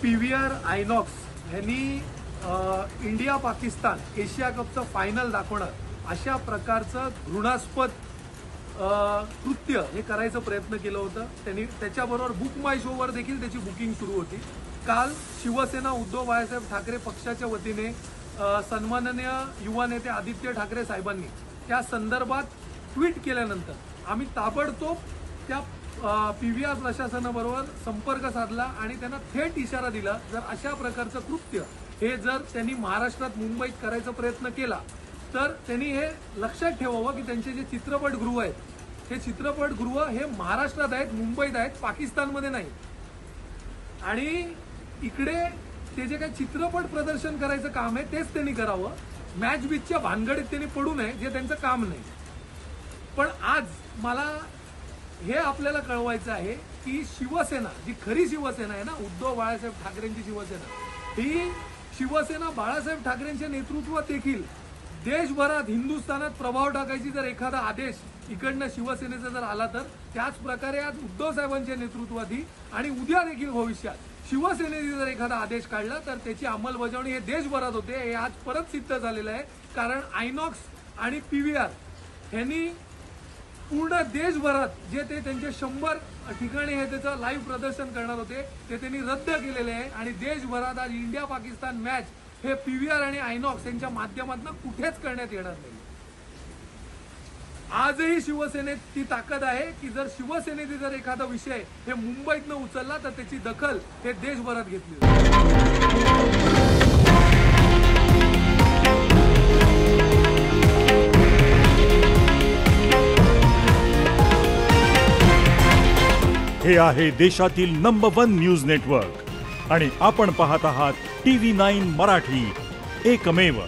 PVR Inox यांनी India Pakistan Asia कपचं final दाखवणं अशा प्रकारचं घृणास्पद कृत्य हे करायचा प्रयत्न केलं होतं। त्यांनी त्याच्याबरोबर बुक माय शोवर देखील त्याची बुकिंग सुरू होती। काल शिवसेना उद्धव बाळासाहेब ठाकरे पक्षाच्या वतीने सन्माननीय युवा नेते आदित्य ठाकरे साहेबांनी त्या संदर्भात ट्विट केल्यानंतर आम्ही ताबडतोब त्या PVR प्रशासनाबरोबर संपर्क साधला आणि त्यांना थेट इशारा दिला, जर अशा प्रकारचं कृत्य हे जर त्यांनी महाराष्ट्रात मुंबईत करायचा प्रयत्न केला तर त्यांनी हे लक्षात ठेवावं की त्यांचे जे चित्रपटगृह आहेत हे चित्रपटगृह हे महाराष्ट्रात आहेत, मुंबईत आहेत, पाकिस्तानमध्ये नाही। आणि इकडे ते जे काही चित्रपट प्रदर्शन करायचं काम आहे तेच त्यांनी करावं, मॅच बीचच्या भानगडीत त्यांनी पडू नये, जे त्यांचं काम नाही। पण आज मला हे आपल्याला कळवायचं आहे की शिवसेना जी खरी शिवसेना आहे ना, उद्धव बाळासाहेब ठाकरेंची शिवसेना, ही शिवसेना बाळासाहेब ठाकरेंच्या नेतृत्वात देखील देशभरात हिंदुस्थानात प्रभाव टाकायची जर एखादा आदेश इकडनं शिवसेनेचा जर आला तर त्याच प्रकारे आज उद्धव साहेबांच्या नेतृत्वातही आणि उद्या देखील भविष्यात शिवसेनेने जर एखादा आदेश काढला तर त्याची अंमलबजावणी हे देशभरात होते। हे आज परत सिद्ध झालेलं आहे, कारण आयनॉक्स आणि PVR यांनी पूर्ण देशभरात जे ते त्यांचे 100 ठिकाणी हे त्याचं लाईव्ह प्रदर्शन करणार होते ते त्यांनी रद्द केलेले आहे आणि देशभरात आज इंडिया पाकिस्तान मॅच हे PVR आणि आयनॉक्स यांच्या माध्यमातून कुठेच करण्यात येणार नाही। आजही शिवसेनेत ती ताकद आहे की जर शिवसेनेने जर एखादा विषय हे मुंबईतनं उचलला तर त्याची दखल हे देशभरात घेतली जाईल। हे आहे देशातील नंबर 1 न्यूज नेटवर्क आणि आपण पाहत आहात TV9 मराठी, एकमेव।